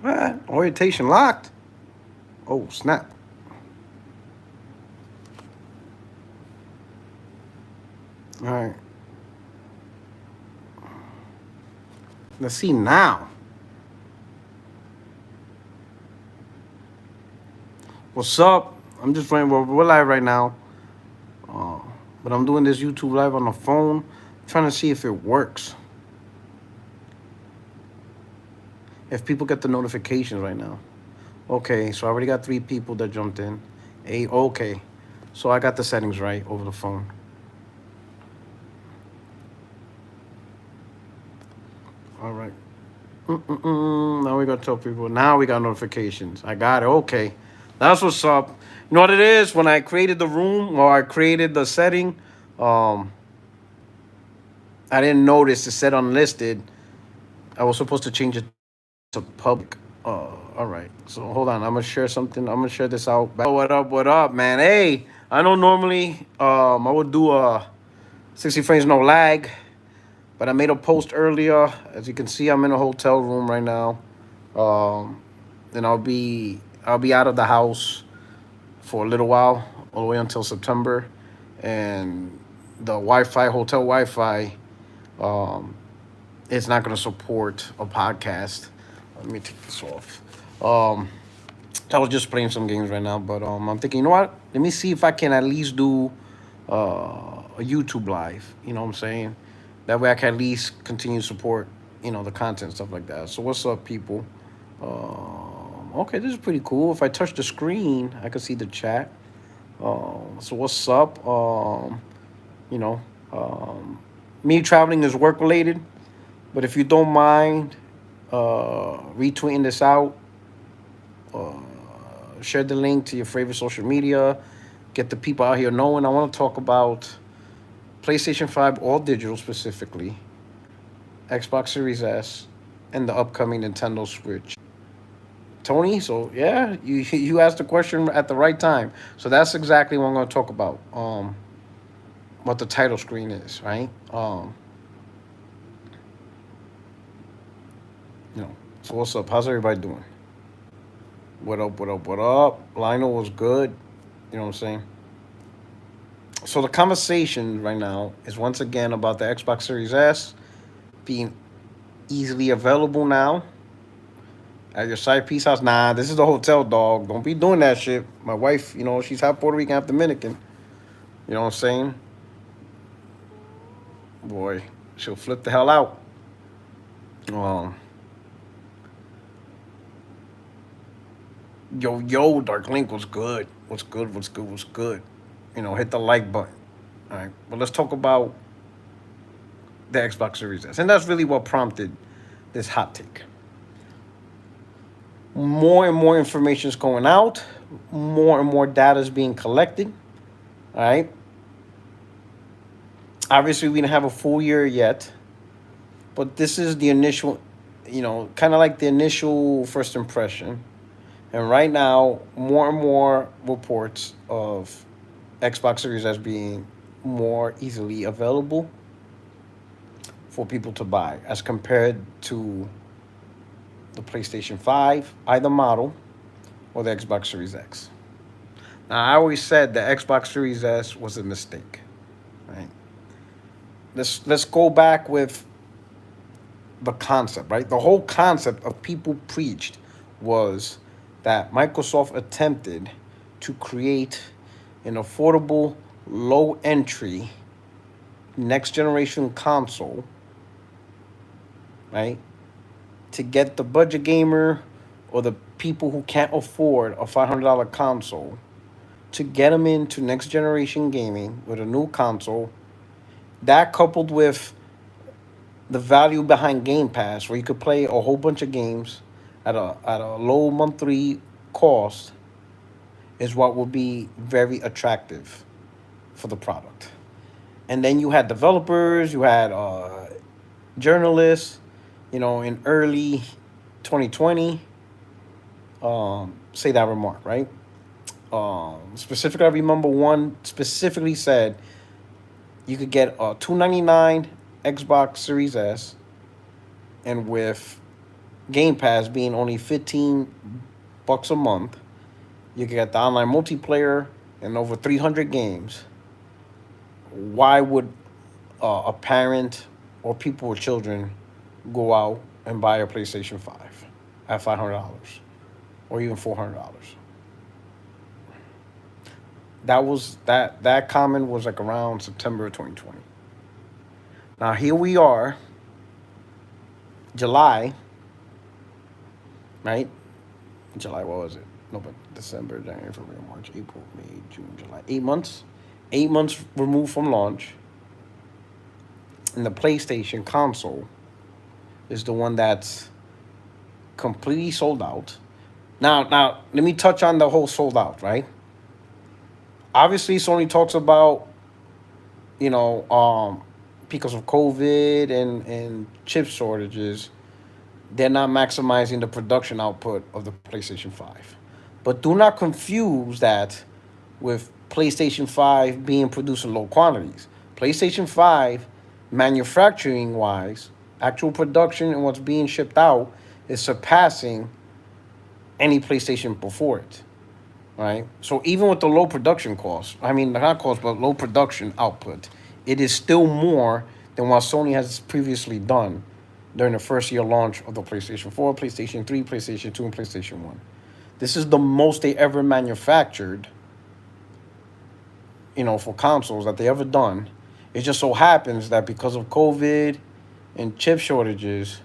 What? Orientation locked? Oh, snap. All right. Let's see now. What's up? I'm just playing. We're live right now. Uh, but I'm doing this YouTube live on the phone, trying to see if it works. If people get the notifications right now. Okay, so I already got 3 people that jumped in. Okay. So I got the settings right over the phone. All right. Now we got to tell people. Now we got notifications. I got it. Okay. That's what's up. You know what it is? When I created the room or I created the setting, um, I didn't notice it said unlisted. I was supposed to change it to public. All right. So hold on. I'm gonna share something. I'm gonna share this out. What up? What up, man? Hey, I know normally I would do a 60 frames no lag, but I made a post earlier. As you can see, I'm in a hotel room right now. And I'll be out of the house for a little while, all the way until September, and the Wi-Fi, hotel Wi-Fi, um, it's not going to support a podcast. Let me take this off. Um, I was just playing some games right now, but I'm thinking, you know what? Let me see if I can at least do a YouTube live. You know what I'm saying? That way, I can at least continue to support, the content stuff like that. So, what's up, people? Okay, this is pretty cool. If I touch the screen, I can see the chat. So what's up? You know, me traveling is work related, but if you don't mind retweeting this out, uh, share the link to your favorite social media, get the people out here knowing. I want to talk about PlayStation 5 all digital specifically, Xbox Series S, and the upcoming Nintendo Switch. Tony, so yeah, you asked the question at the right time. So that's exactly what I'm going to talk about. What the title screen is, right? You know. So what's up? How's everybody doing? What up? What up? What up? Lionel was good. You know what I'm saying? So the conversation right now is once again about the Xbox Series S being easily available now at your side piece house. Nah, this is the hotel, dog. Don't be doing that shit. My wife, she's half Puerto Rican, half Dominican. You know what I'm saying? Boy, she'll flip the hell out. Um, yo, Dark Link was good. What's good? What's good? What's good? Hit the like button. All right, but let's talk about the Xbox Series S, and that's really what prompted this hot take. More and more information is going out. More and more data is being collected. All right. Obviously, we didn't have a full year yet, but this is the initial, kind of like the initial first impression. And right now, more and more reports of Xbox Series S being more easily available for people to buy as compared to the PlayStation 5, either model, or the Xbox Series X. Now, I always said the Xbox Series S was a mistake. Right? Let's go back with the concept, right? The whole concept of people preached was that Microsoft attempted to create an affordable, low entry, next generation console, right? To get the budget gamer or the people who can't afford a $500 console to get them into next generation gaming with a new console. That coupled with the value behind Game Pass, where you could play a whole bunch of games at a low monthly cost, is what would be very attractive for the product. And then you had developers, you had journalists, in early 2020, say that remark, right? Specifically, I remember one specifically said you could get a $299 Xbox Series S, and with Game Pass being only $15 a month, you can get the online multiplayer and over 300 games. Why would a parent or people with children go out and buy a PlayStation 5 at $500 or even $400? That comment was like around September 2020. Now here we are, July, right? July, what was it? No, but December, January, February, March, April, May, June, July. 8 months. 8 months removed from launch. And the PlayStation console is the one that's completely sold out. Now, let me touch on the whole sold out, right? Obviously, Sony talks about, you know, because of COVID and chip shortages, they're not maximizing the production output of the PlayStation 5. But do not confuse that with PlayStation 5 being produced in low quantities. PlayStation 5, manufacturing wise, actual production and what's being shipped out is surpassing any PlayStation before it. Right? So even with the low production cost, I mean, not cost, but low production output, it is still more than what Sony has previously done during the first year launch of the PlayStation 4, PlayStation 3, PlayStation 2, and PlayStation 1. This is the most they ever manufactured, for consoles that they ever done. It just so happens that because of COVID and chip shortages,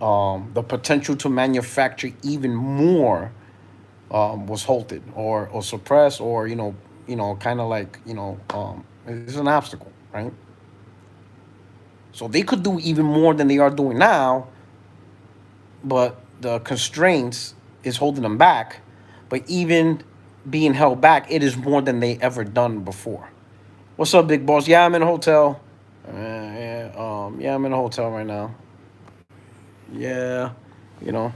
the potential to manufacture even more was halted or suppressed or kind of like it's an obstacle, right? So they could do even more than they are doing now, but the constraints is holding them back. But even being held back, it is more than they ever done before. What's up, big boss? Yeah, I'm in a hotel. Yeah, I'm in a hotel right now. Yeah, you know,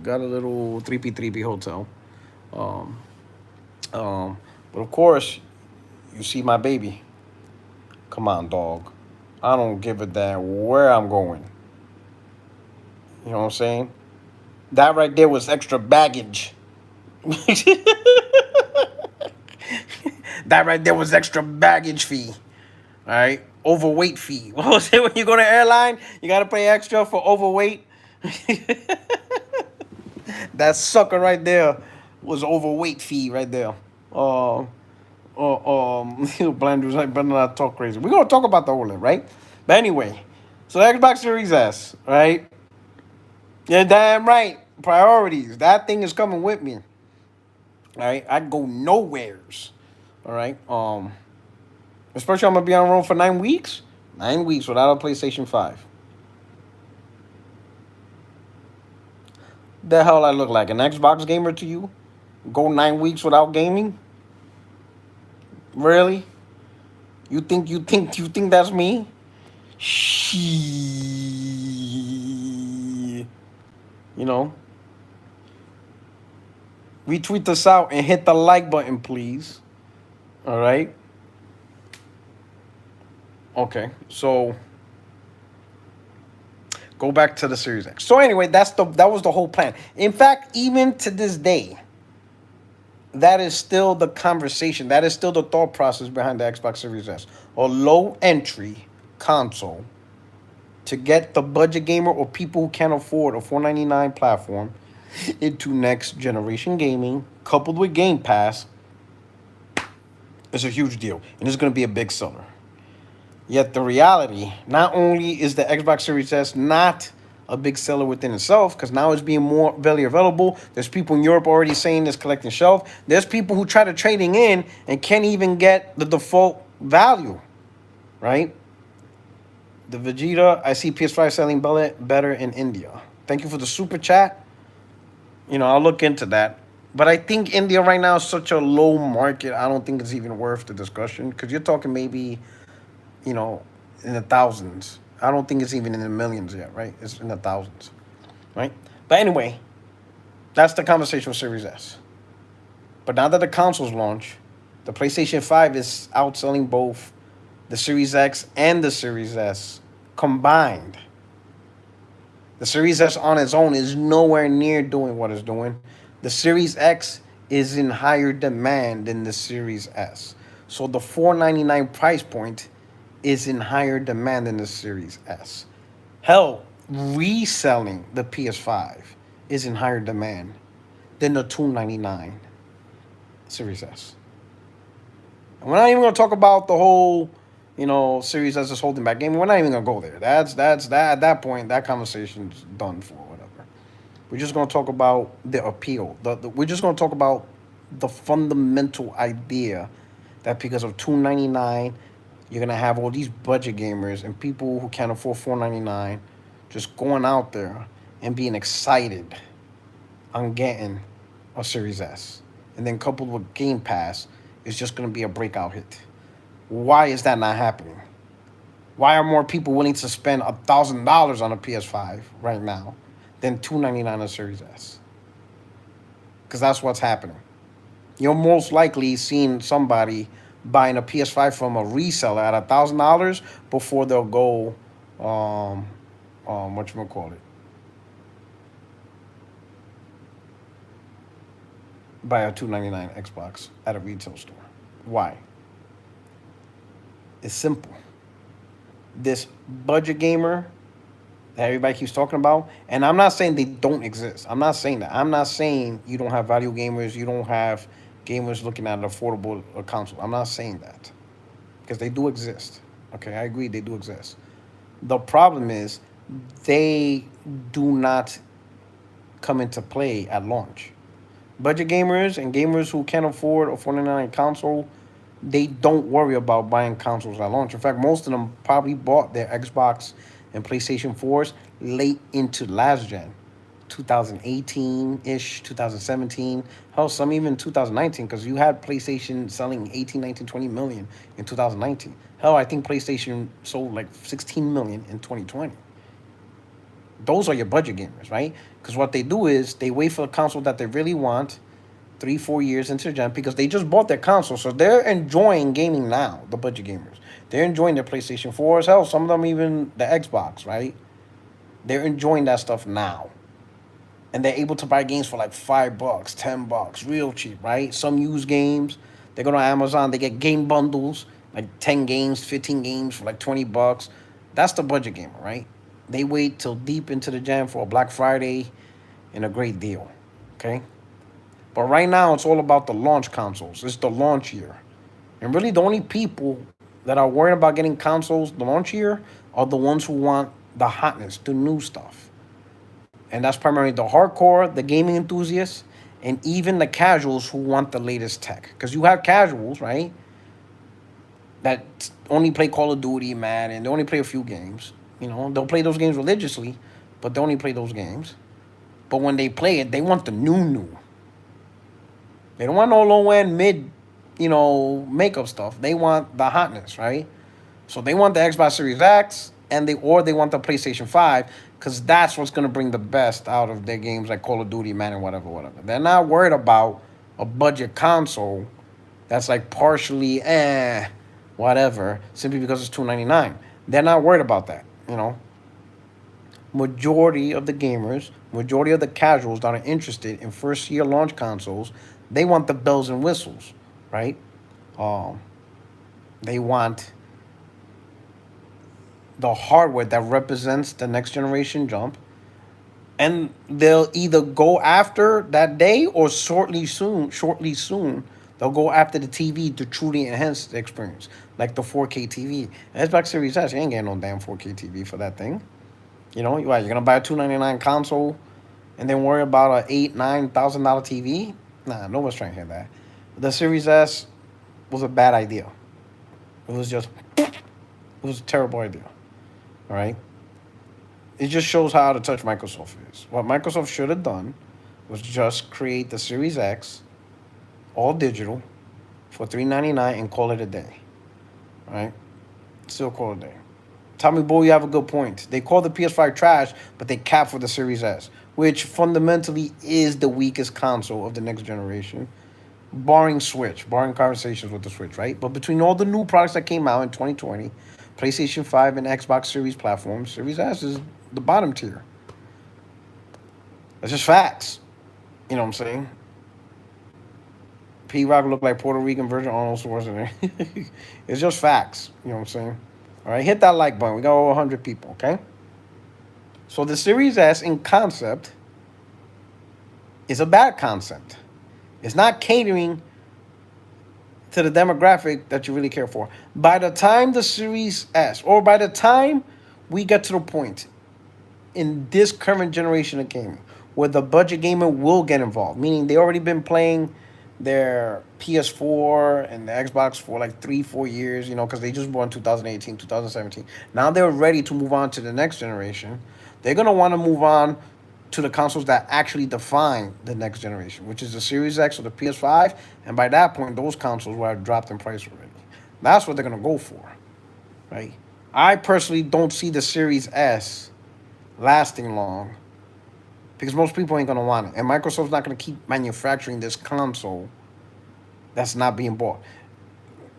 got a little 3P hotel. Um, but of course, you see my baby. Come on, dog. I don't give a damn where I'm going. You know what I'm saying? That right there was extra baggage. That right there was extra baggage fee. All right, overweight fee. What was it when you go to airline? You gotta pay extra for overweight. That sucker right there was overweight fee right there. Blenders, I better not talk crazy. We're gonna talk about the OLED, right? But anyway, so the Xbox Series S, right? You're damn right. Priorities. That thing is coming with me. All right, I go nowheres. All right. Especially I'm gonna be on road for 9 weeks. 9 weeks without a PlayStation 5. The hell I look like an Xbox gamer to you? Go 9 weeks without gaming? Really? You think that's me? She. You know. Retweet this out and hit the like button, please. All right. Okay. So go back to the Series X. So anyway, that was the whole plan. In fact, even to this day, that is still the conversation. That is still the thought process behind the Xbox Series S. A low entry console to get the budget gamer or people who can't afford a $499 platform into next generation gaming, coupled with Game Pass, is a huge deal. And it's going to be a big seller. Yet the reality, not only is the Xbox Series S not a big seller within itself, because now it's being more readily available. There's people in Europe already saying it's collecting shelf. There's people who try to trading in and can't even get the default value, right? The Vegeta, I see PS5 selling better in India. Thank you for the super chat. I'll look into that. But I think India right now is such a low market. I don't think it's even worth the discussion, because you're talking maybe, in the thousands. I don't think it's even in the millions yet, right? It's in the thousands, right? But anyway, that's the conversation with Series S. But now that the consoles launch, the PlayStation 5 is outselling both the Series X and the Series S combined. The Series S on its own is nowhere near doing what it's doing. The Series X is in higher demand than the Series S. So the 499 price point is in higher demand than the Series S. Hell, reselling the PS5 is in higher demand than the 299 Series S. And we're not even gonna talk about the whole, Series S is holding back game. We're not even gonna go there. That's that at that point, that conversation's done for whatever. We're just gonna talk about the appeal. We're just gonna talk about the fundamental idea that because of 299, you're gonna have all these budget gamers and people who can't afford 499 just going out there and being excited on getting a Series S. And then coupled with Game Pass, it's just gonna be a breakout hit. Why is that not happening? Why are more people willing to spend $1,000 on a PS5 right now than $299 on a Series S? Because that's what's happening. You're most likely seeing somebody buying a PS5 from a reseller at $1,000 before they'll go, what you call it, buy a $299 Xbox at a retail store. Why? It's simple. This budget gamer that everybody keeps talking about, and I'm not saying they don't exist. I'm not saying that. I'm not saying you don't have value gamers, you don't have gamers looking at an affordable console. I'm not saying that. Because they do exist. Okay, I agree, they do exist. The problem is they do not come into play at launch. Budget gamers and gamers who can't afford a $499 console, they don't worry about buying consoles at launch. In fact, most of them probably bought their Xbox and PlayStation 4s late into last gen. 2018-ish, 2017, hell, some even 2019, because you had PlayStation selling 18, 19, 20 million in 2019. Hell, I think PlayStation sold like 16 million in 2020. Those are your budget gamers, right? Because what they do is they wait for a console that they really want 3-4 years into the gen because they just bought their console. So they're enjoying gaming now, the budget gamers. They're enjoying their PlayStation 4s. Hell, some of them even the Xbox, right? They're enjoying that stuff now. And they're able to buy games for like $5, $10, real cheap, right? Some used games. They go to Amazon, they get game bundles, like 10 games, 15 games for like $20. That's the budget gamer, right? They wait till deep into the gen for a Black Friday and a great deal, okay? But right now, it's all about the launch consoles. It's the launch year. And really, the only people that are worried about getting consoles the launch year are the ones who want the hotness, the new stuff. And that's primarily the hardcore, the gaming enthusiasts, and even the casuals who want the latest tech. Because you have casuals, right, that only play Call of Duty, Madden, they only play a few games. They'll play those games religiously, but they only play those games. But when they play it, they want the new. They don't want no low-end, mid, makeup stuff. They want the hotness, right? So they want the Xbox Series X, or they want the PlayStation 5, because that's what's going to bring the best out of their games like Call of Duty, Madden, whatever. They're not worried about a budget console that's like partially, whatever, simply because it's $299. They're not worried about that, Majority of the gamers, majority of the casuals that are interested in first-year launch consoles, they want the bells and whistles, right? They want the hardware that represents the next generation jump, and they'll either go after that day or shortly soon they'll go after the TV to truly enhance the experience, like the 4K TV. Xbox Series S, you ain't getting no damn 4K TV for that thing. You're gonna buy a $299 console and then worry about a $8,000-$9,000 TV? Nah, nobody's trying to hear that. The Series S was a bad idea. It was a terrible idea. All right? It just shows how out of touch Microsoft is. What Microsoft should have done was just create the Series X, all digital, for $399 and call it a day. All right? Still call it a day. Tommy Boy, you have a good point. They call the PS5 trash, but they cap for the Series S, which fundamentally is the weakest console of the next generation, barring conversations with the Switch, right? But between all the new products that came out in 2020, PlayStation 5 and Xbox Series platforms, Series S is the bottom tier. That's just facts. You know what I'm saying? P Rock looked like Puerto Rican version of Arnold Schwarzenegger. It's just facts. You know what I'm saying? All right, hit that like button. We got over 100 people, okay? So the Series S in concept is a bad concept. It's not catering to the demographic that you really care for. By the time the Series S, or by the time we get to the point in this current generation of gaming where the budget gamer will get involved, meaning they already been playing their PS4 and the Xbox for like 3-4 years, because they just bought in 2018, 2017. Now they're ready to move on to the next generation. They're going to want to move on to the consoles that actually define the next generation, which is the Series X or the PS5. And by that point, those consoles will have dropped in price already. That's what they're going to go for, right? I personally don't see the Series S lasting long because most people ain't going to want it. And Microsoft's not going to keep manufacturing this console that's not being bought.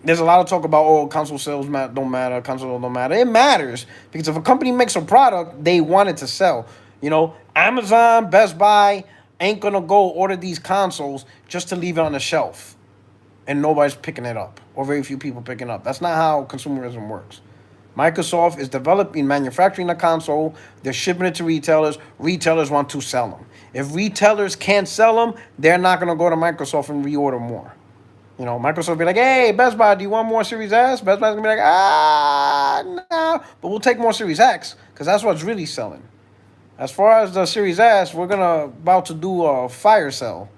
There's a lot of talk about, console sales don't matter, console don't matter. It matters because if a company makes a product, they want it to sell. Amazon, Best Buy ain't going to go order these consoles just to leave it on the shelf and nobody's picking it up or very few people picking up. That's not how consumerism works. Microsoft is developing, manufacturing the console. They're shipping it to retailers. Retailers want to sell them. If retailers can't sell them, they're not going to go to Microsoft and reorder more. Microsoft will be like, hey, Best Buy, do you want more Series S? Best Buy's going to be like, nah. But we'll take more Series X because that's what's really selling. As far as the Series S, we're about to do a fire sale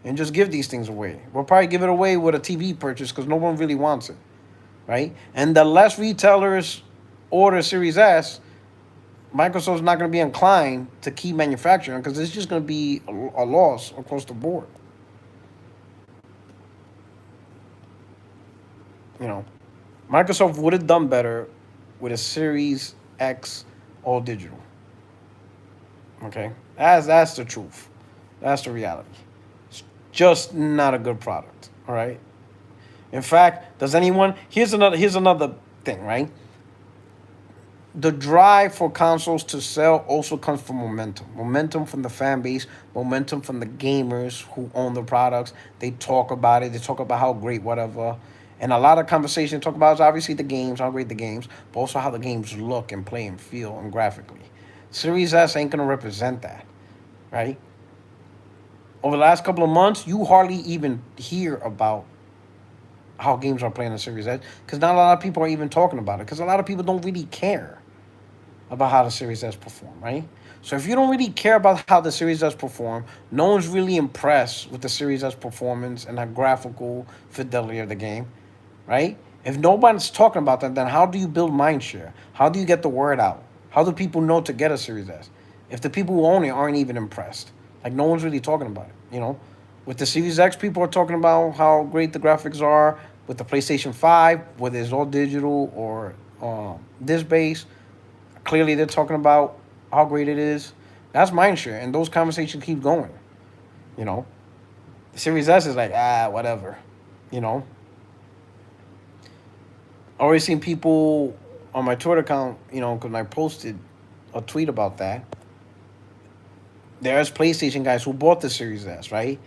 and just give these things away. We'll probably give it away with a TV purchase because no one really wants it. Right? And the less retailers order Series S, Microsoft's not going to be inclined to keep manufacturing because it's just going to be a loss across the board. Microsoft would have done better with a Series X all digital. Okay? That's the truth. That's the reality. It's just not a good product. All right? In fact, here's another thing, right? The drive for consoles to sell also comes from momentum. Momentum from the fan base, momentum from the gamers who own the products. They talk about it. They talk about how great whatever. And a lot of conversation talk about is obviously the games, how great the games, but also how the games look and play and feel and graphically. Series S ain't going to represent that, right? Over the last couple of months, you hardly even hear about how games are playing on Series S because not a lot of people are even talking about it because a lot of people don't really care about how the Series S perform, right? So if you don't really care about how the Series S perform, no one's really impressed with the Series S performance and the graphical fidelity of the game, right? If nobody's talking about that, then how do you build mindshare? How do you get the word out? How do people know to get a Series S? If the people who own it aren't even impressed, like no one's really talking about it, With the Series X, people are talking about how great the graphics are. With the PlayStation 5, whether it's all digital or disc-based, clearly they're talking about how great it is. That's mindshare, and those conversations keep going. The Series S is like, whatever. Already seen people on my Twitter account, because I posted a tweet about that. There's PlayStation guys who bought the Series S, right?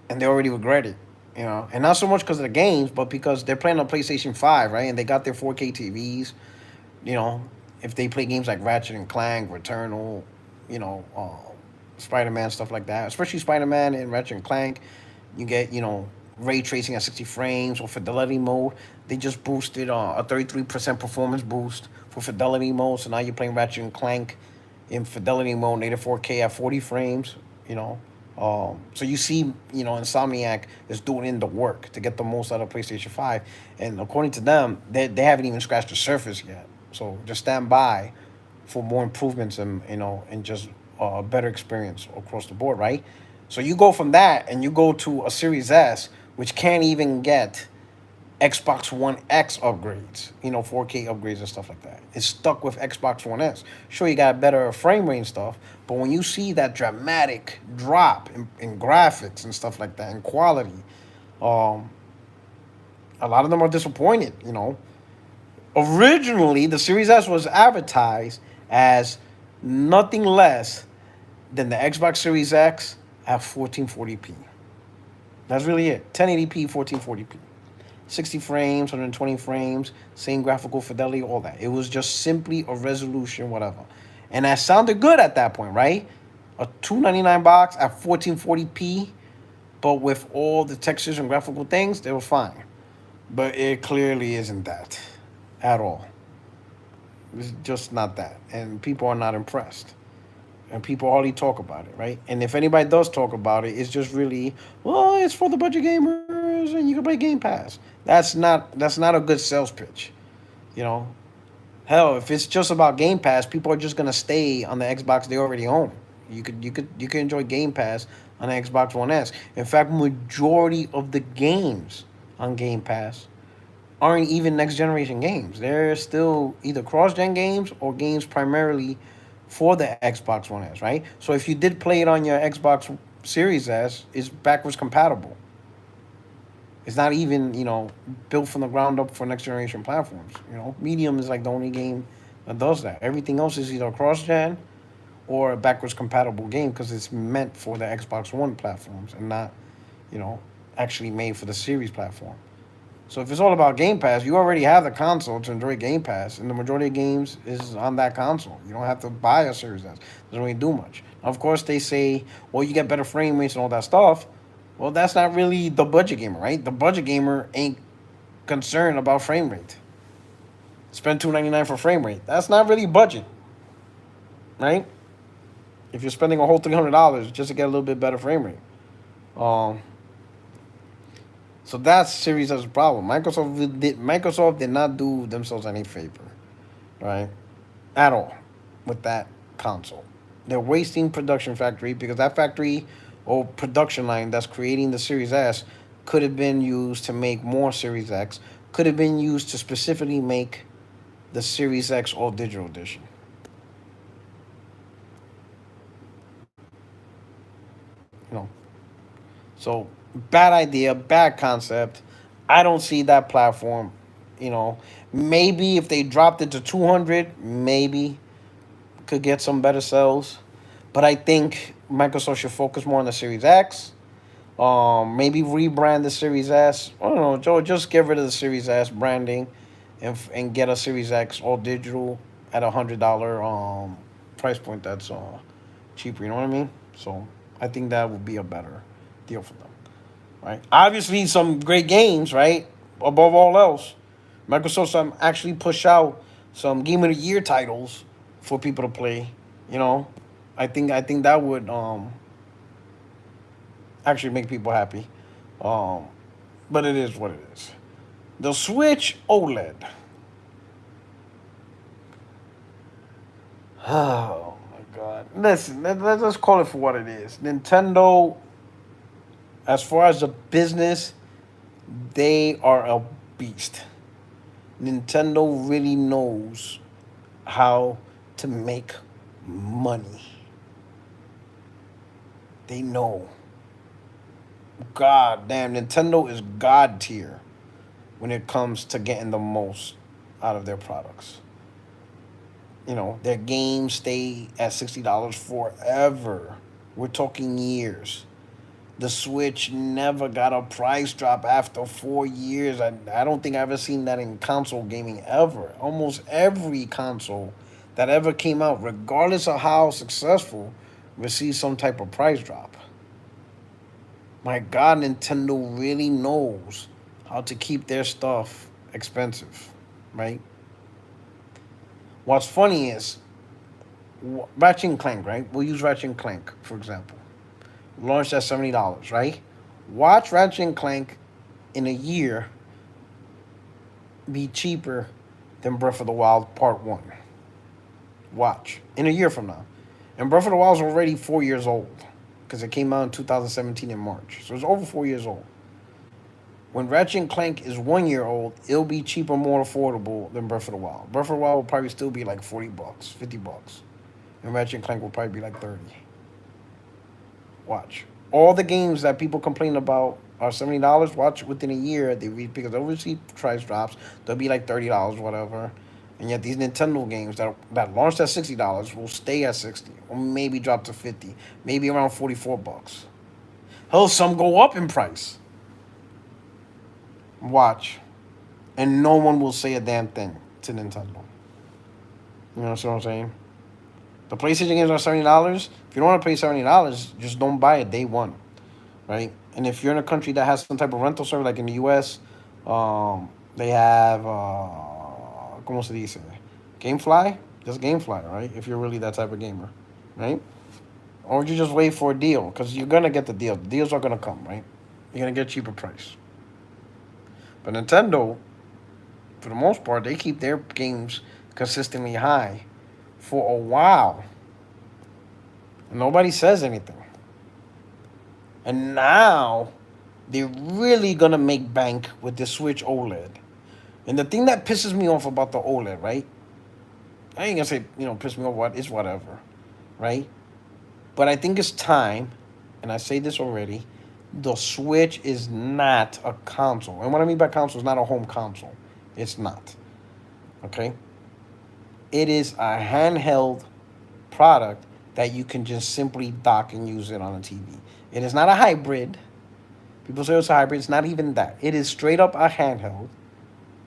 And they already regret it. And not so much because of the games, but because they're playing on PlayStation 5, right? And they got their 4K TVs. If they play games like Ratchet and Clank, Returnal, Spider-Man, stuff like that. Especially Spider-Man and Ratchet and Clank, you get, ray tracing at 60 frames or fidelity mode. They just boosted a 33% performance boost for fidelity mode. So now you're playing Ratchet and Clank in fidelity mode, native 4K at 40 frames, So you see, Insomniac is doing in the work to get the most out of PlayStation 5. And according to them, they haven't even scratched the surface yet. So just stand by for more improvements and just a better experience across the board, right? So you go from that and you go to a Series S, which can't even get Xbox One X upgrades, 4K upgrades and stuff like that. It's stuck with Xbox One S. Sure, you got better frame rate and stuff, but when you see that dramatic drop in graphics and stuff like that, and quality, a lot of them are disappointed, Originally, the Series S was advertised as nothing less Then the Xbox Series X at 1440p. That's really it. 1080p, 1440p. 60 frames, 120 frames, same graphical fidelity, all that. It was just simply a resolution, whatever. And that sounded good at that point, right? A $299 box at 1440p, but with all the textures and graphical things, they were fine. But it clearly isn't that at all. It's just not that. And people are not impressed. And people hardly talk about it, right? And if anybody does talk about it, it's just really, well, it's for the budget gamers and you can play Game Pass. That's not a good sales pitch, you know. Hell, if it's just about Game Pass, people are just gonna stay on the Xbox they already own. You could enjoy Game Pass on the Xbox One S. In fact, majority of the games on Game Pass aren't even next generation games. They're still either cross gen games or games primarily for the Xbox One S, right? So if you did play it on your Xbox Series S, it's backwards compatible. It's not even, built from the ground up for next generation platforms. Medium is like the only game that does that. Everything else is either cross gen or a backwards compatible game because it's meant for the Xbox One platforms and not, you know, actually made for the Series platform. So if it's all about Game Pass, you already have the console to enjoy Game Pass, and the majority of games is on that console. You don't have to buy a Series S. Doesn't really do much. Now, of course, they say, well, you get better frame rates and all that stuff. Well, that's not really the budget gamer, right? The budget gamer ain't concerned about frame rate. Spend $299 for frame rate. That's not really budget, right? If you're spending a whole $300 just to get a little bit better frame rate. Um, so that's Series S problem. Microsoft did not do themselves any favor, right? At all with that console. They're wasting production factory because that factory or production line that's creating the Series S could have been used to make more Series X, could have been used to specifically make the Series X all digital edition. You know, so bad idea, bad concept. I don't see that platform. You know, maybe if they dropped it to 200, maybe could get some better sales. But I think Microsoft should focus more on the Series X. Maybe rebrand the Series S. I don't know, Joe. Just get rid of the Series S branding, and get a Series X all digital at $100 price point. That's cheaper. You know what I mean? So I think that would be a better deal for them, right? Obviously, some great games, right? Above all else, Microsoft actually push out some Game of the Year titles for people to play. You know, I think that would actually make people happy. Um, but it is what it is. The Switch OLED. Oh my God! Listen, let's call it for what it is. Nintendo, as far as the business, they are a beast. Nintendo really knows how to make money. They know. God damn, Nintendo is God tier when it comes to getting the most out of their products. Their games stay at $60 forever. We're talking years. The Switch never got a price drop after 4 years. I don't think I've ever seen that in console gaming ever. Almost every console that ever came out, regardless of how successful, received some type of price drop. My God, Nintendo really knows how to keep their stuff expensive, right? What's funny is Ratchet and Clank, right? We'll use Ratchet and Clank, for example. Launched at $70, right? Watch Ratchet and Clank in a year be cheaper than Breath of the Wild Part 1. Watch. In a year from now. And Breath of the Wild is already 4 years old because it came out in 2017 in March. So it's over 4 years old. When Ratchet and Clank is 1 year old, it'll be cheaper, more affordable than Breath of the Wild. Breath of the Wild will probably still be like $40, $50. And Ratchet and Clank will probably be like 30. Watch. All the games that people complain about are $70. Watch within a year they read because they'll receive price drops. They'll be like $30, whatever. And yet these Nintendo games that launched at $60 will stay at 60 or maybe drop to 50, maybe around $44. Hell, some go up in price. Watch. And no one will say a damn thing to Nintendo. You know what I'm saying? The PlayStation games are $70. If you don't want to pay $70, just don't buy it day one, right? And if you're in a country that has some type of rental service, like in the U.S., they have ¿cómo se dice? GameFly, just GameFly, right? If you're really that type of gamer, right? Or you just wait for a deal because you're gonna get the deal. The deals are gonna come, right? You're gonna get cheaper price. But Nintendo, for the most part, they keep their games consistently high for a while. Nobody says anything. And now they're really gonna make bank with the Switch OLED. And the thing that pisses me off about the OLED, right? I ain't gonna say, piss me off, it's whatever, right? But I think it's time, and I say this already, the Switch is not a console. And what I mean by console is not a home console. It's not. Okay? It is a handheld product that you can just simply dock and use it on a TV. It is not a hybrid. People say it's a hybrid. It's not even that. It is straight up a handheld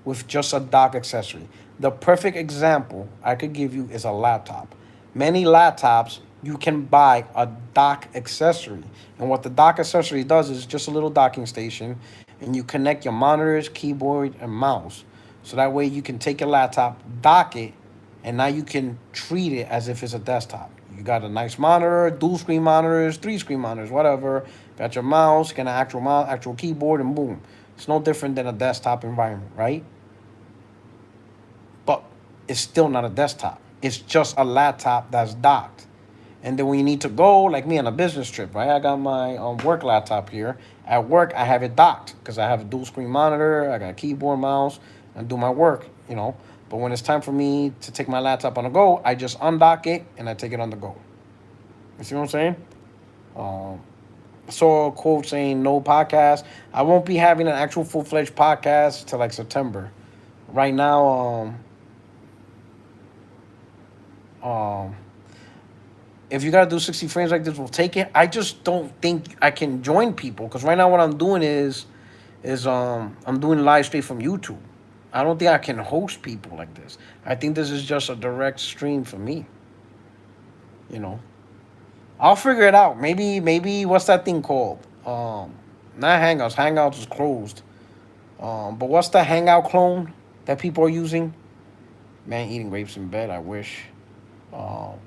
with just a dock accessory. The perfect example I could give you is a laptop. Many laptops, you can buy a dock accessory. And what the dock accessory does is just a little docking station, and you connect your monitors, keyboard, and mouse. So that way you can take your laptop, dock it, and now you can treat it as if it's a desktop. You got a nice monitor, dual screen monitors, 3 screen monitors, whatever. Got your mouse, got an actual keyboard, and boom. It's no different than a desktop environment, right? But it's still not a desktop. It's just a laptop that's docked. And then when you need to go, like me on a business trip, right? I got my work laptop here. At work, I have it docked because I have a dual screen monitor. I got a keyboard, mouse, and do my work. But when it's time for me to take my laptop on the go, I just undock it and I take it on the go. You see what I'm saying? I saw a quote saying no podcast. I won't be having an actual full-fledged podcast till like September. Right now, if you gotta do 60 frames like this, we'll take it. I just don't think I can join people because right now what I'm doing is I'm doing live straight from YouTube. I don't think I can host people like this. I think this is just a direct stream for me. You know, I'll figure it out. Maybe what's that thing called? Not Hangouts. Hangouts is closed. But what's the Hangout clone that people are using? Man, eating grapes in bed. I wish. Um,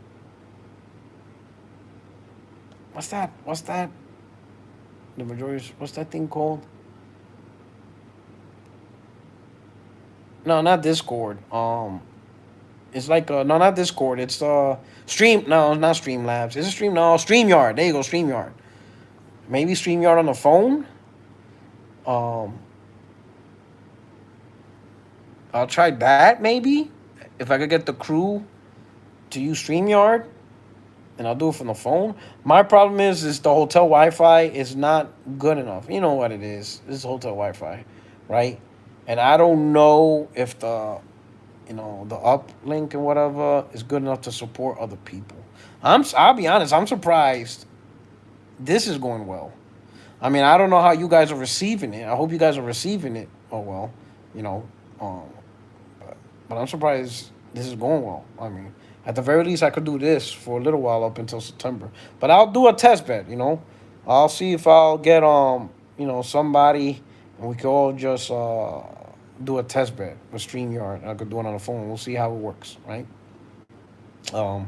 what's that? The majority. What's that thing called? No, not Discord. It's like no, not Discord. It's Stream. No, not Streamlabs. Is it Stream? No, StreamYard. There you go, StreamYard. Maybe StreamYard on the phone. Um, I'll try that maybe if I could get the crew to use StreamYard, and I'll do it from the phone. My problem is the hotel Wi-Fi is not good enough. You know what it is? This is hotel Wi-Fi, right? And I don't know if the uplink and whatever is good enough to support other people. I'll be honest, I'm surprised this is going well. I mean, I don't know how you guys are receiving it. I hope you guys are receiving it. Oh well, you know, um, but I'm surprised this is going well. I mean, at the very least, I could do this for a little while up until September. But I'll do a test bed. I'll see if I'll get somebody, and we can all just do a test bed with StreamYard. I could do it on the phone. We'll see how it works, right? Um,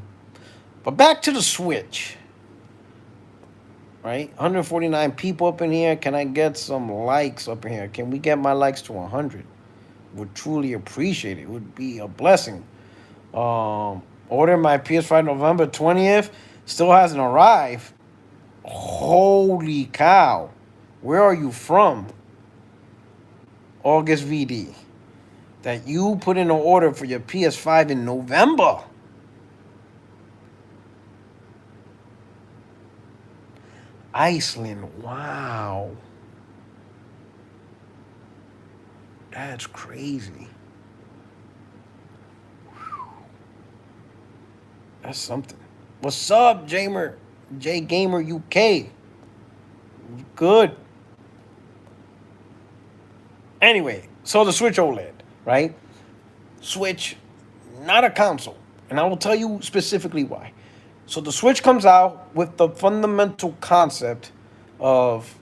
but back to the Switch, right? 149 people up in here. Can I get some likes up in here? Can we get my likes to 100? Would truly appreciate it. Would be a blessing. Order my PS5 November 20th. Still hasn't arrived. Holy cow. Where are you from? August VD. That you put in an order for your PS5 in November. Iceland. Wow. That's crazy. That's something. What's up, Jamer? J Gamer UK. Good. Anyway, so the Switch OLED, right? Switch, not a console. And I will tell you specifically why. So the Switch comes out with the fundamental concept of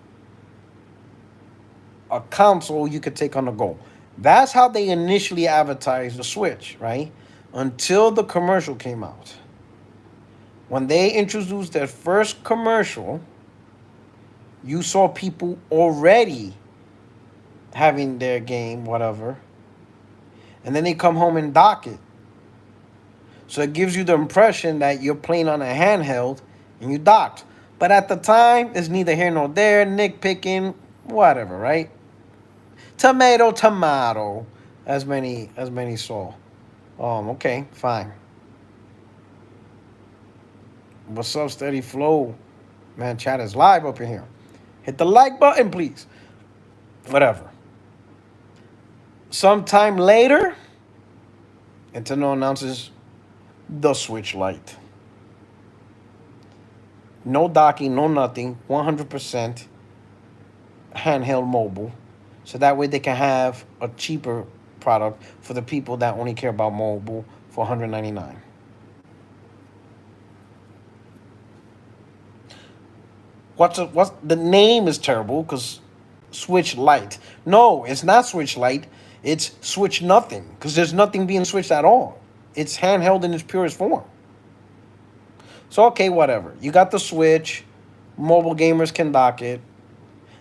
a console you could take on the go. That's how they initially advertised the Switch, right? Until the commercial came out. When they introduced their first commercial, you saw people already having their game, whatever, and then they come home and dock it. So it gives you the impression that you're playing on a handheld and you docked. But at the time, it's neither here nor there, nitpicking, whatever, right? Tomato, tomato, as many saw. Okay, fine. What's up, Steady Flow? Man, chat is live up in here. Hit the like button, please. Whatever. Sometime later, Nintendo announces the Switch Lite. No docking, no nothing. 100% handheld mobile. So that way they can have a cheaper product for the people that only care about mobile for $199. What's the name is terrible because Switch Lite. No, it's not Switch Lite. It's Switch nothing because there's nothing being switched at all. It's handheld in its purest form. So okay, whatever. You got the Switch. Mobile gamers can dock it.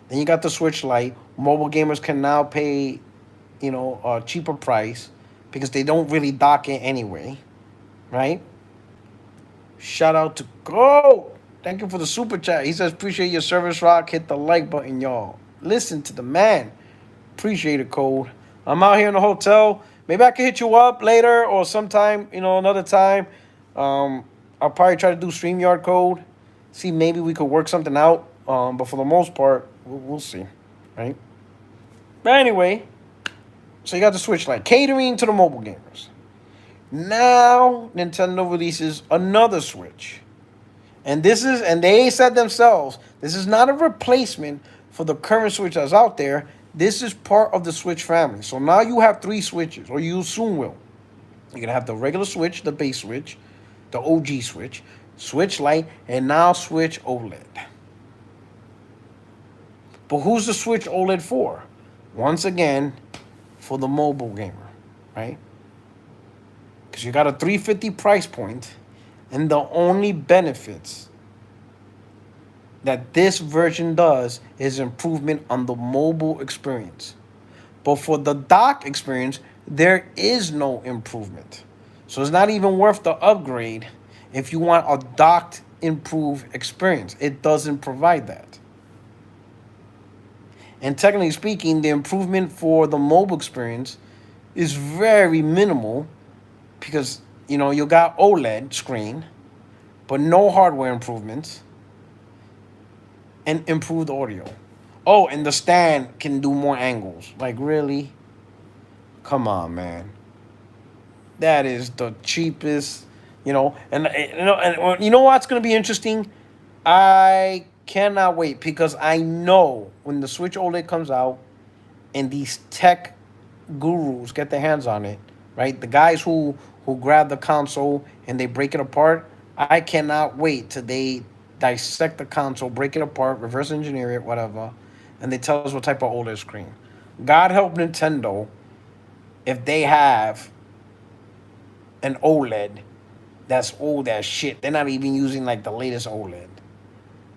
Then you got the Switch Lite. Mobile gamers can now pay, a cheaper price because they don't really dock it anyway, right? Shout out to Go. Thank you for the super chat. He says, appreciate your service, Rock. Hit the like button, y'all. Listen to the man. Appreciate it, Code. I'm out here in the hotel. Maybe I can hit you up later or sometime, another time. I'll probably try to do StreamYard Code. See, maybe we could work something out. But for the most part, we'll see, right? But anyway, so you got the Switch Lite. Catering to the mobile gamers. Now, Nintendo releases another Switch. And they said themselves, this is not a replacement for the current Switch that's out there. This is part of the Switch family. So now you have 3 Switches, or you soon will. You're going to have the regular Switch, the base Switch, the OG Switch, Switch Lite, and now Switch OLED. But who's the Switch OLED for? Once again, for the mobile gamer, right? Because you got a $350 price point, and the only benefits that this version does is improvement on the mobile experience. But for the dock experience, there is no improvement. So it's not even worth the upgrade if you want a docked improved experience. It doesn't provide that. And technically speaking, the improvement for the mobile experience is very minimal because, you got OLED screen, but no hardware improvements and improved audio. Oh, and the stand can do more angles. Like, really? Come on, man. That is the cheapest, and you know what's going to be interesting? I cannot wait because I know when the Switch OLED comes out and these tech gurus get their hands on it, right? The guys who grab the console and they break it apart, I cannot wait till they dissect the console, break it apart, reverse engineer it, whatever, and they tell us what type of OLED screen. God help Nintendo if they have an OLED that's old as shit. They're not even using like the latest OLED.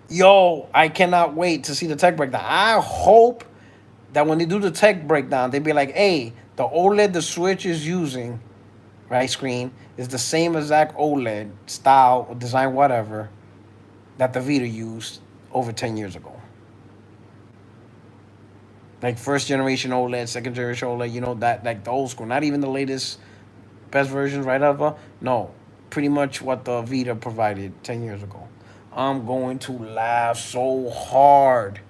Yo, I cannot wait to see the tech breakdown. I hope that when they do the tech breakdown, they be like, hey, the OLED the Switch is using, right, screen, is the same exact OLED style, or design, whatever, that the Vita used over 10 years ago. Like first generation OLED, second generation OLED, that like the old school, not even the latest best versions, right, Eva? No, pretty much what the Vita provided 10 years ago. I'm going to laugh so hard.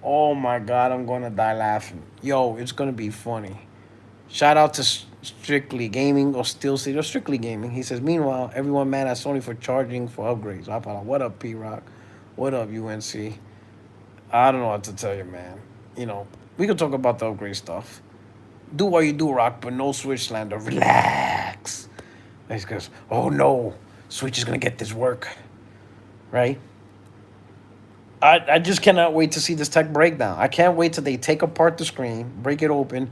Oh my God, I'm going to die laughing. Yo, it's going to be funny. Shout out to Strictly gaming or Steel City or strictly gaming. He says, meanwhile, everyone mad at Sony for charging for upgrades. I thought, what up, P Rock? What up, UNC? I don't know what to tell you, man. You know, we could talk about the upgrade stuff. Do what you do, Rock, but no Switch slander. Relax. And he goes, oh no, Switch is gonna get this work, right? I just cannot wait to see this tech breakdown. I can't wait till they take apart the screen, break it open,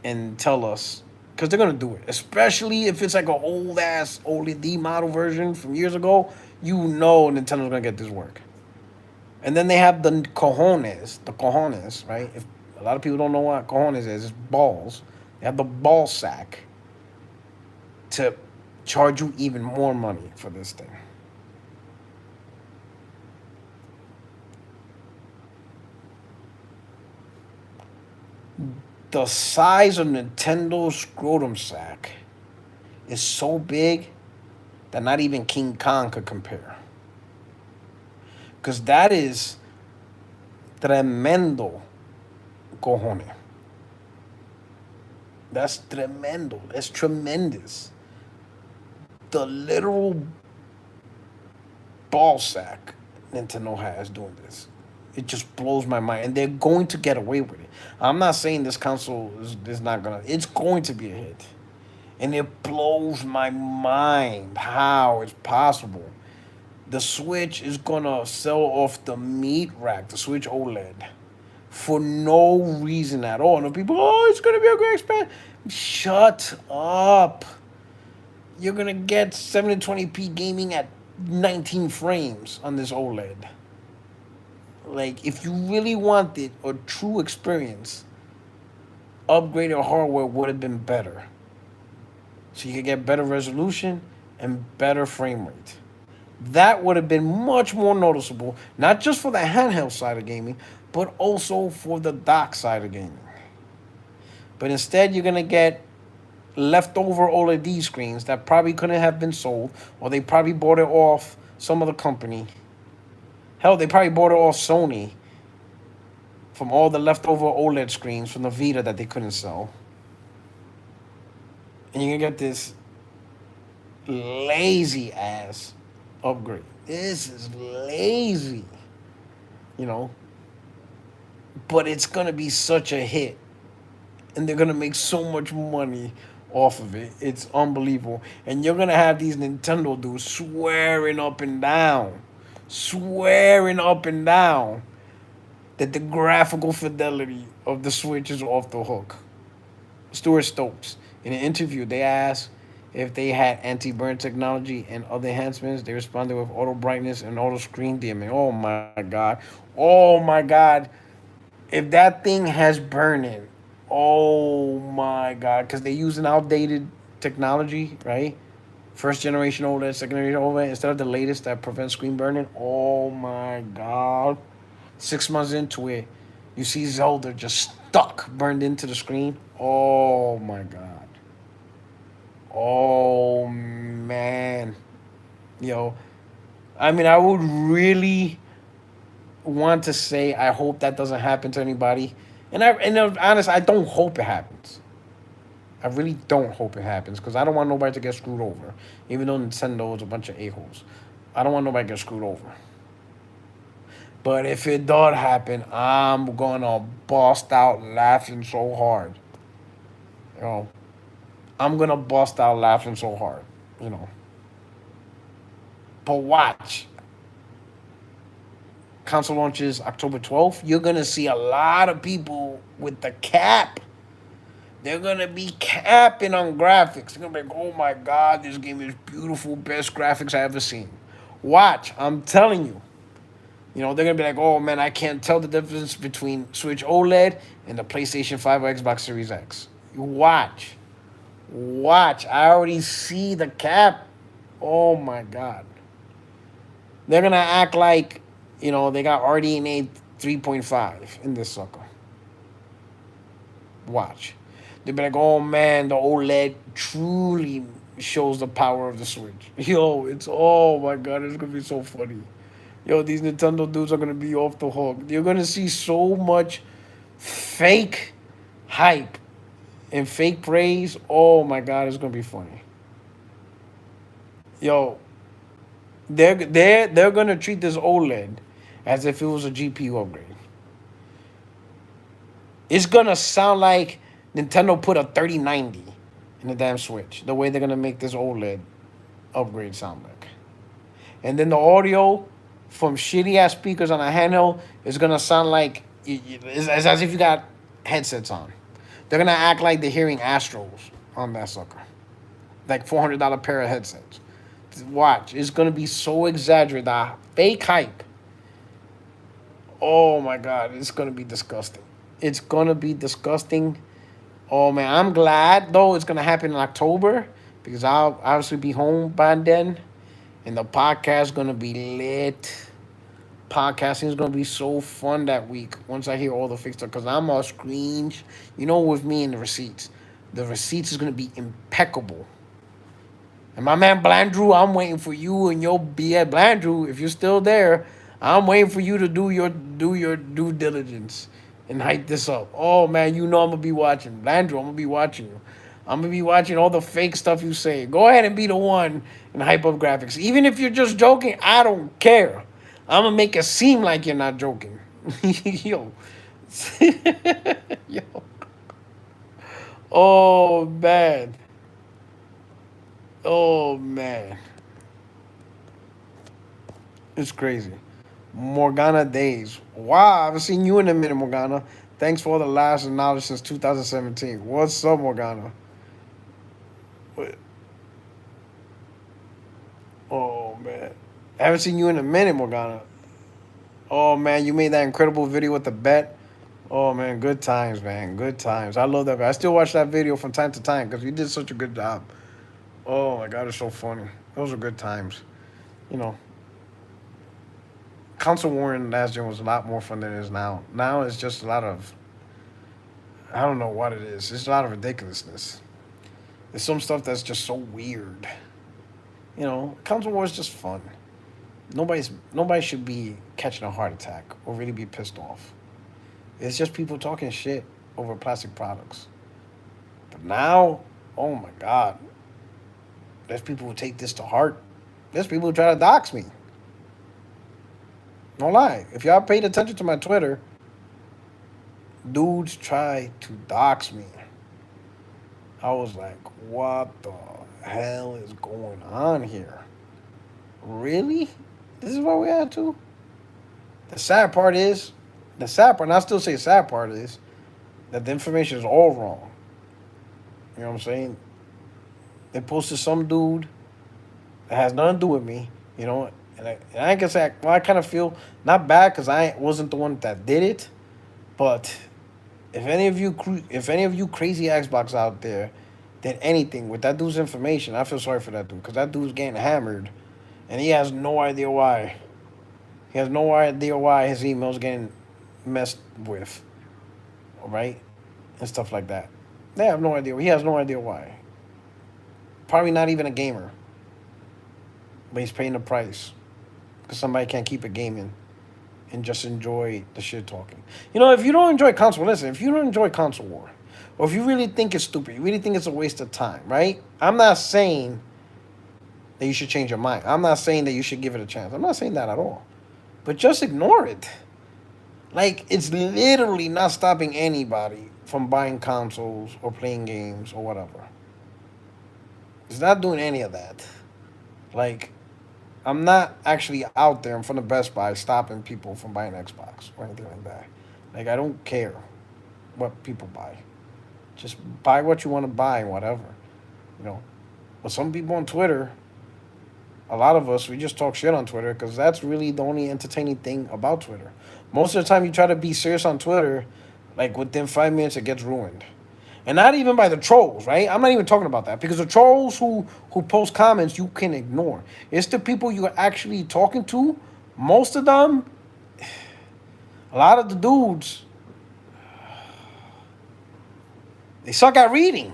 and tell us, because they're gonna do it. Especially if it's like an old ass OLED model version from years ago. You know Nintendo's gonna get this work. And then they have the cojones, right? If a lot of people don't know what cojones is, it's balls. They have the ball sack to charge you even more money for this thing. The size of Nintendo's scrotum sack is so big that not even King Kong could compare. Because that is tremendo cojones. That's tremendo. That's tremendous. The literal ball sack Nintendo has doing this. It just blows my mind. And they're going to get away with it. I'm not saying this console is not going to. It's going to be a hit. And it blows my mind how it's possible. The Switch is going to sell off the meat rack, the Switch OLED, for no reason at all. And people, oh, it's going to be a great experience. Shut up. You're going to get 720p gaming at 19 frames on this OLED. Like, if you really wanted a true experience, upgraded hardware would have been better. So you could get better resolution and better frame rate. That would have been much more noticeable, not just for the handheld side of gaming, but also for the dock side of gaming. But instead, you're going to get leftover OLED screens that probably couldn't have been sold, or they probably bought it off some other company. Hell, they probably bought it off Sony from all the leftover OLED screens from the Vita that they couldn't sell. And you're going to get this lazy ass upgrade. This is lazy, you know. But it's going to be such a hit. And they're going to make so much money off of it. It's unbelievable. And you're going to have these Nintendo dudes swearing up and down that the graphical fidelity of the Switch is off the hook. Stuart Stokes, in an interview, they asked if they had anti-burn technology and other enhancements. They responded with auto brightness and auto screen dimming. Oh my God. Oh my God. If that thing has burning, oh my God. Because they use an outdated technology, right? First generation OLED, second generation OLED, instead of the latest that prevents screen burning. Oh my God. 6 months into it, you see Zelda just stuck, burned into the screen. Oh my God. Oh man. Yo, I mean, I would really want to say I hope that doesn't happen to anybody. And I'm honest, I don't hope it happens. I really don't hope it happens because I don't want nobody to get screwed over. Even though Nintendo is a bunch of a-holes. I don't want nobody to get screwed over. But if it does happen, I'm gonna bust out laughing so hard. You know, I'm gonna bust out laughing so hard. You know. But watch. Console launches October 12th. You're gonna see a lot of people with the cap. They're gonna be capping on graphics. They're gonna be like, oh my God, this game is beautiful, best graphics I ever seen. Watch, I'm telling you. You know, they're going to be like, oh, man, I can't tell the difference between Switch OLED and the PlayStation 5 or Xbox Series X. You watch. Watch. I already see the cap. Oh, my God. They're going to act like, you know, they got RDNA 3.5 in this sucker. Watch. They'll be like, oh, man, the OLED truly shows the power of the Switch. Yo, oh, my God, it's going to be so funny. Yo, these Nintendo dudes are going to be off the hook. You're going to see so much fake hype and fake praise. Oh my god, it's gonna be funny. Yo, they're gonna treat this OLED as if it was a GPU upgrade. It's gonna sound like Nintendo put a 3090 in the damn Switch. The way they're gonna make this OLED upgrade sound like. And then the audio from shitty ass speakers on a handheld is gonna sound like it's as if you got headsets on. They're gonna act like they're hearing Astros on that sucker, like $400 pair of headsets. Watch, it's gonna be so exaggerated. The fake hype. Oh my god, it's gonna be disgusting. It's gonna be disgusting. Oh man, I'm glad though it's gonna happen in October because I'll obviously be home by then, and the podcast gonna be lit. Podcasting is gonna be so fun that week once I hear all the fixed stuff because I'm a screen. You know, with me and the receipts is gonna be impeccable. And my man Blandrew, I'm waiting for you and your BS Blandrew. If you're still there, I'm waiting for you to do your due diligence and hype this up. Oh man, you know I'm gonna be watching Blandrew. I'm gonna be watching you. I'm gonna be watching all the fake stuff you say. Go ahead and be the one and hype up graphics. Even if you're just joking, I don't care. I'm gonna make it seem like you're not joking. Yo. Yo. Oh man. Oh man. It's crazy. Morgana Days. Wow, I haven't seen you in a minute, Morgana. Thanks for all the laughs and knowledge since 2017. What's up, Morgana? Oh man. I haven't seen you in a minute, Morgana. Oh man, you made that incredible video with the bet. Oh man, good times, man. Good times. I love that. I still watch that video from time to time because you did such a good job. Oh my god, it's so funny. Those are good times. You know, console war in last gen was a lot more fun than it is now. Now it's just a lot of I don't know what it is. It's a lot of ridiculousness. There's some stuff that's just so weird. You know, console war is just fun. Nobody should be catching a heart attack or really be pissed off. It's just people talking shit over plastic products. But now, oh my god, there's people who take this to heart. There's people who try to dox me. No lie. If y'all paid attention to my Twitter, dudes try to dox me. I was like, what the hell is going on here? Really? This is what we had to? The sad part is, and I still say sad part is, that the information is all wrong. You know what I'm saying? They posted some dude that has nothing to do with me, you know, and I can say, well, I kind of feel not bad because I wasn't the one that did it, but if any of you crazy Xbox out there did anything with that dude's information, I feel sorry for that dude because that dude's getting hammered, and he has no idea why. He has no idea why his email's getting messed with, all right, and stuff like that. They have no idea. He has no idea why. Probably not even a gamer, but he's paying the price because somebody can't keep it gaming and just enjoy the shit talking. You know, if you don't enjoy console, listen, if you don't enjoy console war, or if you really think it's stupid, you really think it's a waste of time, right? I'm not saying that you should change your mind. I'm not saying that you should give it a chance. I'm not saying that at all. But just ignore it. Like, it's literally not stopping anybody from buying consoles or playing games or whatever. It's not doing any of that. Like, I'm not actually out there in front of Best Buy stopping people from buying Xbox or anything like that. Like, I don't care what people buy. Just buy what you want to buy, whatever. You know. But some people on Twitter, a lot of us, we just talk shit on Twitter because that's really the only entertaining thing about Twitter. Most of the time you try to be serious on Twitter, like within 5 minutes it gets ruined. And not even by the trolls, right? I'm not even talking about that because the trolls who post comments you can ignore. It's the people you're actually talking to. Most of them, a lot of the dudes, they suck at reading.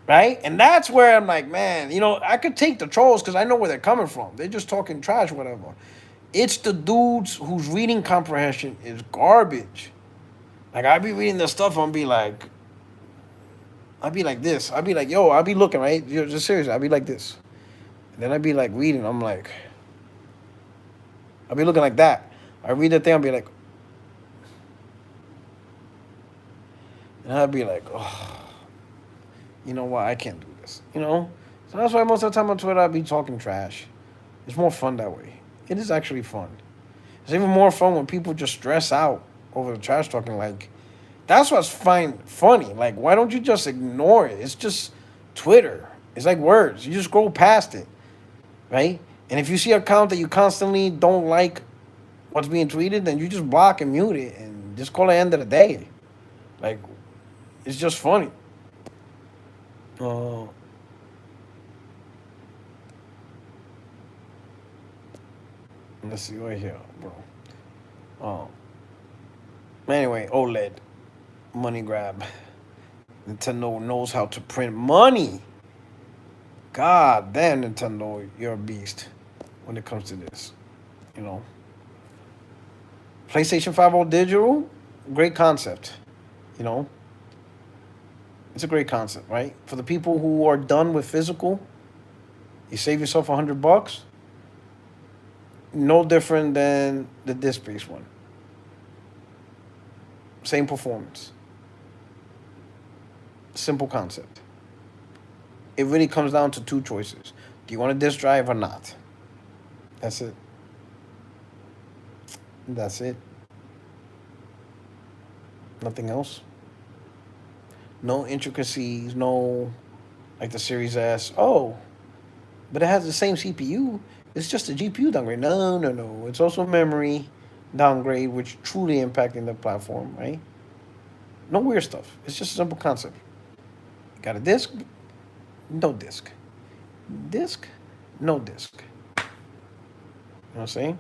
Right? And that's where I'm like, man, you know, I could take the trolls because I know where they're coming from. They're just talking trash, whatever. It's the dudes whose reading comprehension is garbage. Like, I be reading the stuff and be like, I'd be like this. I'd be like, yo, I'd be looking, right? Just seriously, I'd be like this. And then I'd be like reading. I'm like, I'd be looking like that. I read the thing, I'd be like, and I'd be like, oh, you know what? I can't do this. You know? So that's why most of the time on Twitter, I'd be talking trash. It's more fun that way. It is actually fun. It's even more fun when people just stress out over the trash talking. Like, that's what's funny. Like, why don't you just ignore it? It's just Twitter. It's like words. You just scroll past it, right? And if you see an account that you constantly don't like what's being tweeted, then you just block and mute it and just call it end of the day. Like, it's just funny. Uh, let's see right here, bro. Anyway, OLED money grab. Nintendo knows how to print money. God damn, Nintendo, you're a beast when it comes to this. You know, PlayStation 5 all digital, great concept. You know, it's a great concept, right? For the people who are done with physical, you save yourself $100. No different than the disc-based one. Same performance. Simple concept. It really comes down to two choices. Do you want a disk drive or not? That's it. That's it. Nothing else. No intricacies, no like the Series S. Oh, but it has the same CPU. It's just a GPU downgrade. No. It's also memory downgrade, which truly impacting the platform, right? No weird stuff. It's just a simple concept. You got a disk? No disk. Disk? No disk. You know what I'm saying?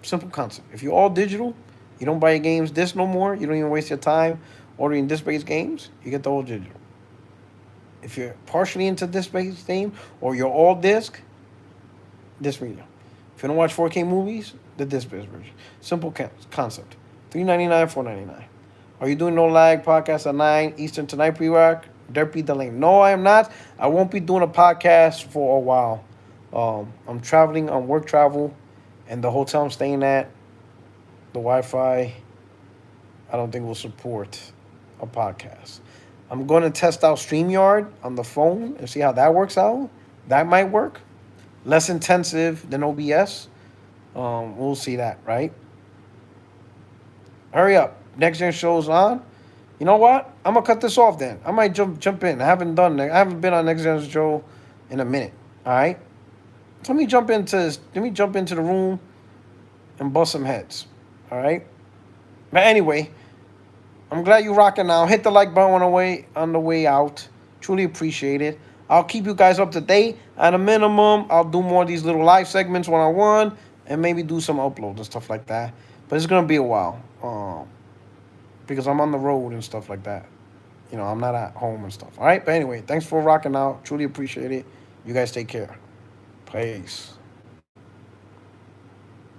Simple concept. If you're all digital, you don't buy your games disc no more, you don't even waste your time ordering disc-based games, you get the whole digital. If you're partially into disc-based game or you're all disc medium. If you don't watch 4K movies, the disc-based version. Simple concept. $3.99, $4.99. Are you doing No Lag podcast at 9 Eastern tonight, pre-rock? Derpy the lane. No, I am not. I won't be doing a podcast for a while. I'm traveling on work travel, and the hotel I'm staying at, the Wi-Fi, I don't think will support a podcast. I'm going to test out StreamYard on the phone and see how that works out. That might work. Less intensive than OBS. We'll see that, right? Hurry up. Next Gen show's on. You know what? I'm gonna cut this off then. I might jump in. I haven't been on Next Gen show in a minute. All right. So let me jump into the room and bust some heads. All right. But anyway, I'm glad you rocking now. Hit the like button on the way out. Truly appreciate it. I'll keep you guys up to date. At a minimum, I'll do more of these little live segments one-on-one and maybe do some uploads and stuff like that. But it's gonna be a while. Because I'm on the road and stuff like that. You know, I'm not at home and stuff. All right? But anyway, thanks for rocking out. Truly appreciate it. You guys take care. Peace.